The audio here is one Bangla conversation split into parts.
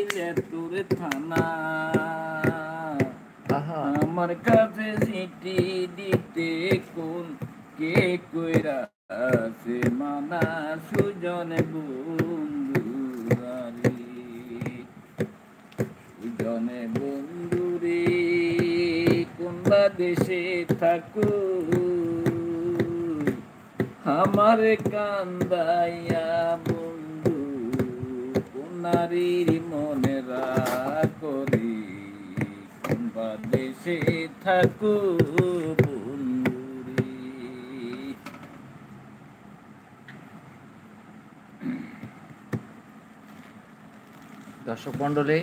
দিলে তোর থানা আমার কাছে চিঠি দিতে কোন কে কইরা আছে মানা সুজনে বন্ধুরারি সুজনে বন্ধুরে কোনবা দেশে থাকো আমার কান্দাইয়া বন্ধু নারীর মনে রাখরি কোনবা দেশে থাকো বন্ধুরে। দর্শক মন্ডলী,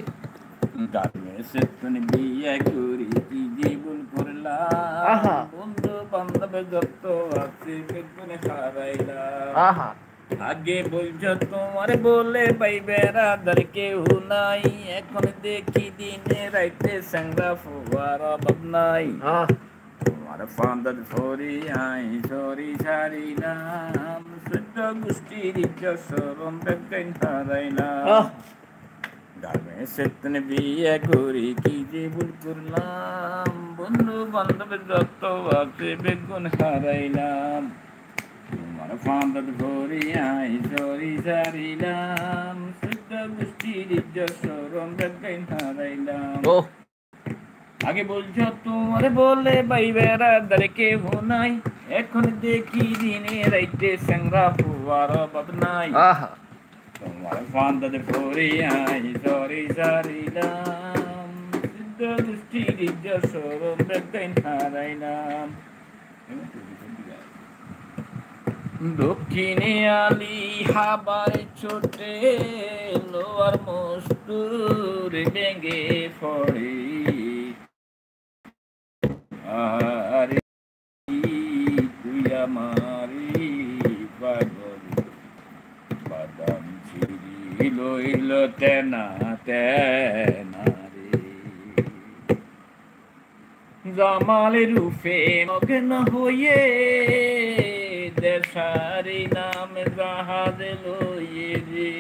গার্মেন্টসে তুমি বিয়ে করি কি জীবন করলাম বন্ধু বান্ধব যত আছে বেগুনে হারাইলাম আগে বলছো তোমার বলে পাইবে রাদার কেউ নাই এখন দেখি দিনে রাইতে সংগ্রা ফুয়ার অভাব নাই তোমার ফান্দার ফরি আই সরি সারিলাম শুদ্ধ গোষ্ঠীর সরম বেগাইন হারাইলাম গার্মেন্টসে তুমি বিয়ে করি কি জীবন করলাম বন্ধু বান্ধব যত আছে বেগুন হারাইলাম তোমার ফান্দার ভরি আই সরি সারিলাম শুদ্ধ গোষ্ঠীর সরম বেগাইন হারাইলাম আগে বলছো তোমার বলে বাইবে রাদার কেউ নাই এখন দেখি দিনে রাইতে সংগ্রা ফুয়ার অভাব নাই তোমার ফান্দার ভরি আই সরি সারিলাম শুদ্ধ গোষ্ঠীর সরম বেগাইন হারাইলাম দক্ষিণে আলী হাবার ছোটে লোয়ার মস্তুর ভেঙে পড়ে আরে তুই আমারি পাগল বাদাম ছিড়ি লইল তেনা তেনা রে জামালের রূপে মগ্ন হয়ে দেশারি নাম জাহাজ লইয়ে রে